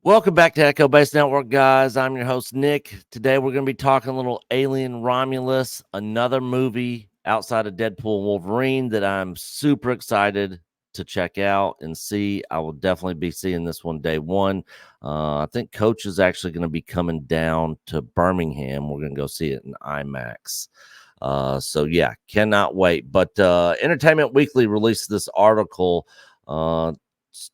Welcome back to Echo Base Network, guys. I'm your host, Nick. Today we're going to be talking a little Alien Romulus, another movie outside of Deadpool and Wolverine that I'm super excited to check out and see. I will definitely be seeing this one day one. I think Coach is actually going to be coming down to Birmingham. We're going to go see it in IMAX. So yeah, cannot wait. But Entertainment Weekly released this article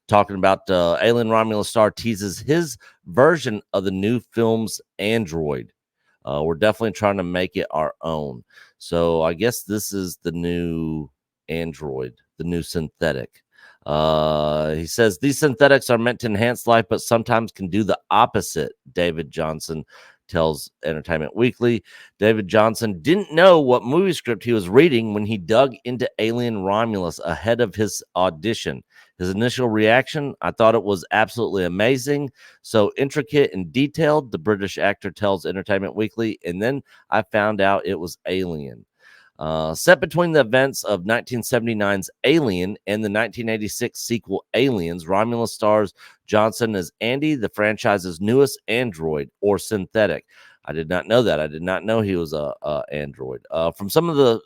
talking about Alien Romulus star teases his version of the new film's android. We're definitely trying to make it our own. So I guess this is the new android, the new synthetic. He says these synthetics are meant to enhance life, but sometimes can do the opposite. David Johnson tells Entertainment Weekly. David Johnson didn't know what movie script he was reading when he dug into Alien Romulus ahead of his audition. His initial reaction, I thought it was absolutely amazing. So intricate and detailed, the British actor tells Entertainment Weekly. And then I found out it was Alien. Set between the events of 1979's Alien and the 1986 sequel Aliens, Romulus stars Johnson as Andy, the franchise's newest android or synthetic. I did not know that. I did not know he was a android. From some of the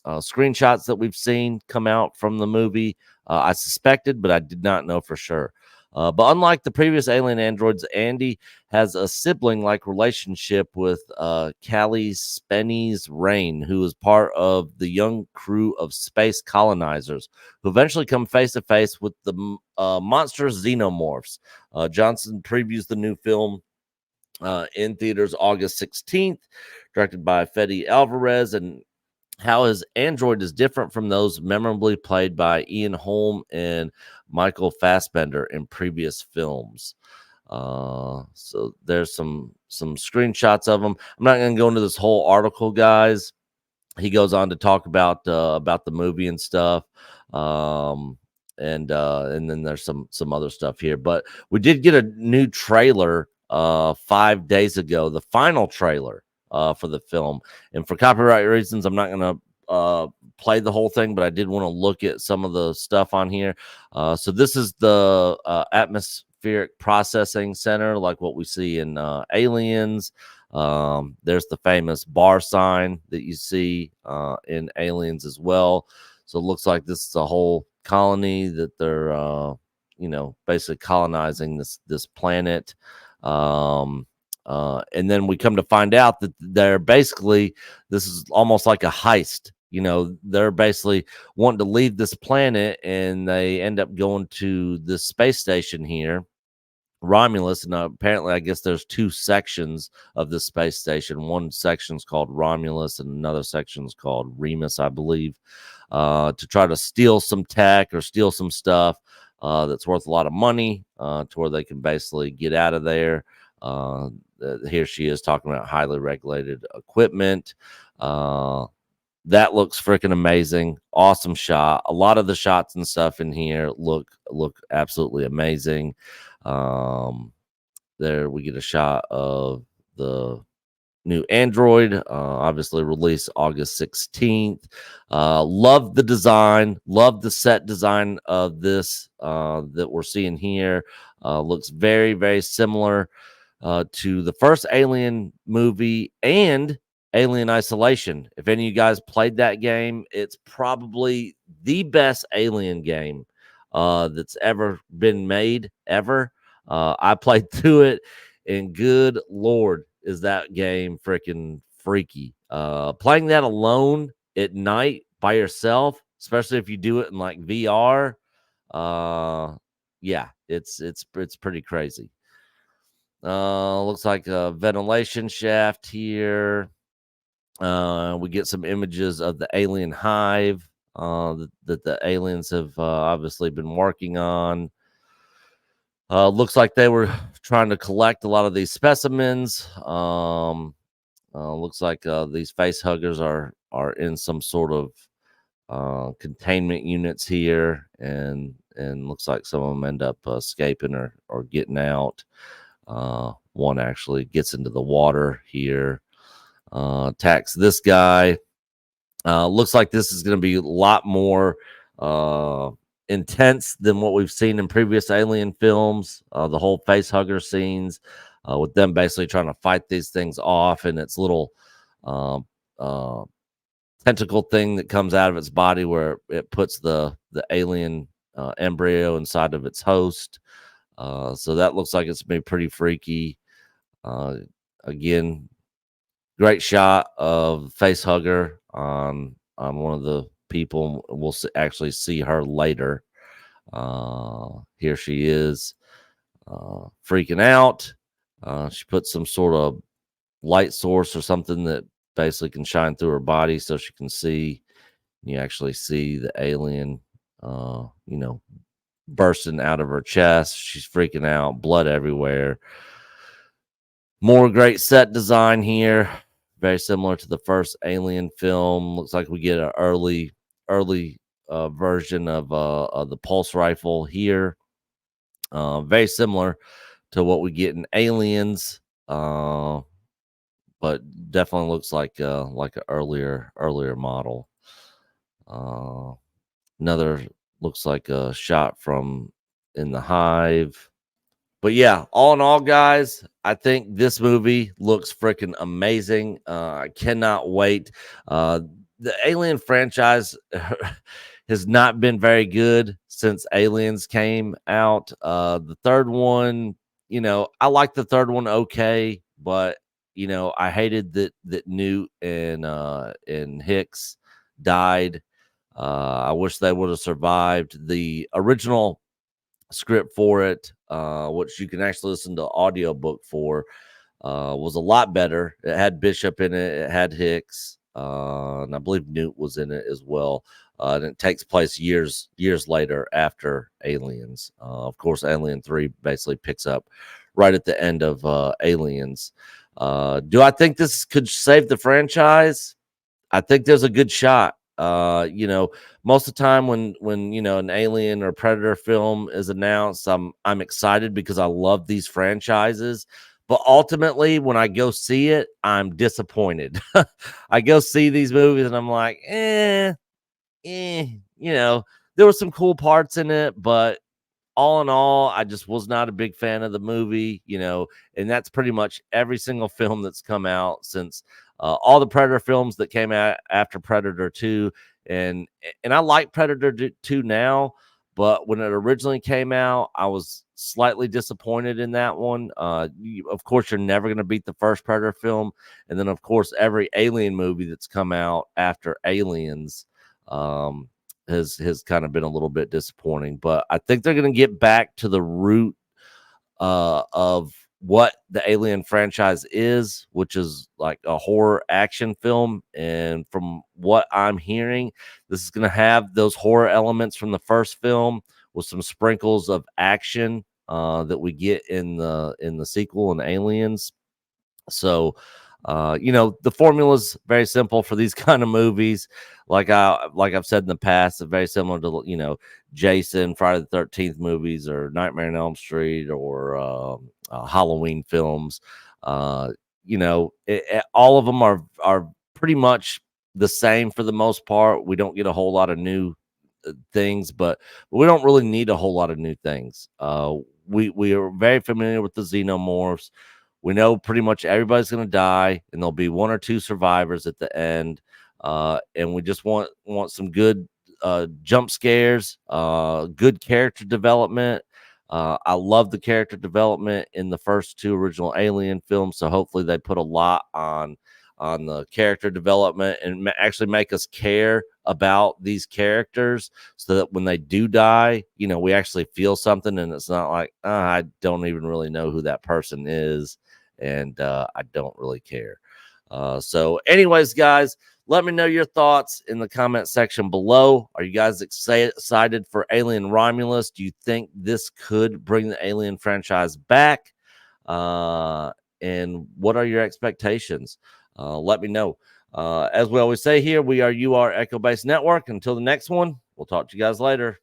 screenshots that we've seen come out from the movie, I suspected, but I did not know for sure. But unlike the previous alien androids, Andy has a sibling-like relationship with Callie Spenny's Rain, who is part of the young crew of space colonizers who eventually come face-to-face with the monster xenomorphs. Johnson previews the new film in theaters August 16th, directed by Fede Alvarez, and how his android is different from those memorably played by Ian Holm and Michael Fassbender in previous films. So there's some screenshots of them. I'm not going to go into this whole article, guys. He goes on to talk about the movie and stuff. And then there's some other stuff here, but we did get a new trailer 5 days ago, the final trailer for the film. And for copyright reasons, I'm not going to play the whole thing, but I did want to look at some of the stuff on here. So this is the atmospheric processing center, like what we see in Aliens. There's the famous bar sign that you see in Aliens as well. So it looks like this is a whole colony that they're basically colonizing this planet. And then we come to find out that they're basically, this is almost like a heist. They're basically wanting to leave this planet, and they end up going to this space station here, Romulus. And apparently, I guess there's two sections of the space station. One section's called Romulus, and another section's called Remus, I believe, to try to steal some tech or steal some stuff that's worth a lot of money to where they can basically get out of there. Here she is talking about highly regulated equipment. That looks freaking amazing. Awesome shot. A lot of the shots and stuff in here look absolutely amazing. There we get a shot of the new android, obviously released August 16th. Love the design, love the set design of this that we're seeing here. Looks very, very similar to the first Alien movie and Alien Isolation. If any of you guys played that game, it's probably the best Alien game that's ever been made, ever. I played through it, and good Lord, is that game freaking freaky. Playing that alone at night by yourself, especially if you do it in like VR, yeah, it's pretty crazy. Looks like a ventilation shaft here. We get some images of the alien hive that the aliens have obviously been working on. Looks like they were trying to collect a lot of these specimens. Looks like these face huggers are in some sort of containment units here, and looks like some of them end up escaping or getting out. One actually gets into the water here, attacks this guy. Looks like this is going to be a lot more intense than what we've seen in previous Alien films. The whole face hugger scenes, with them basically trying to fight these things off, and its little um, uh, tentacle thing that comes out of its body, where it puts the alien embryo inside of its host. So that looks like it's been pretty freaky. Uh, Again, great shot of face hugger on one of the people. We'll actually see her later. Here she is, freaking out. She put some sort of light source or something that basically can shine through her body so she can see. You actually see the alien, bursting out of her chest. She's freaking out, blood everywhere. More great set design here, very similar to the first Alien film. Looks like we get an early version of the pulse rifle here. Very similar to what we get in Aliens, but definitely looks like an earlier model. Another looks like a shot from In the Hive. But yeah, all in all, guys, I think this movie looks freaking amazing. I cannot wait. The Alien franchise has not been very good since Aliens came out. The third one, I like the third one okay, but I hated that Newt and Hicks died. I wish they would have survived. The original script for it, which you can actually listen to audiobook for, was a lot better. It had Bishop in it, it had Hicks, and I believe Newt was in it as well. And it takes place years later after Aliens. Of course, Alien 3 basically picks up right at the end of Aliens. Do I think this could save the franchise? I think there's a good shot. Most of the time when an Alien or Predator film is announced, I'm excited because I love these franchises. But ultimately, when I go see it, I'm disappointed. I go see these movies and I'm like, eh. There were some cool parts in it, but all in all, I just was not a big fan of the movie, and that's pretty much every single film that's come out since all the Predator films that came out after Predator 2. And I like Predator 2 now, but when it originally came out, I was slightly disappointed in that one. Of course, you're never going to beat the first Predator film. And then, of course, every Alien movie that's come out after Aliens, has kind of been a little bit disappointing, but I think they're going to get back to the root of what the Alien franchise is, which is like a horror action film. And from what I'm hearing, this is going to have those horror elements from the first film with some sprinkles of action that we get in the sequel in Aliens. So, the formula is very simple for these kind of movies. Like I've said in the past, it's very similar to Jason, Friday the 13th movies, or Nightmare on Elm Street, or Halloween films. All of them are pretty much the same for the most part. We don't get a whole lot of new things, but we don't really need a whole lot of new things. We are very familiar with the xenomorphs. We know pretty much everybody's going to die, and there'll be one or two survivors at the end. And we just want some good jump scares, good character development. I love the character development in the first two original Alien films, so hopefully they put a lot on the character development and actually make us care about these characters, so that when they do die, we actually feel something, and it's not like, I don't even really know who that person is, and I don't really care. So anyways, guys, let me know your thoughts in the comment section below. Are you guys excited for Alien Romulus? Do you think this could bring the Alien franchise back? And what are your expectations? Let me know. As we always say here, we are UR Echo Base Network. Until the next one, we'll talk to you guys later.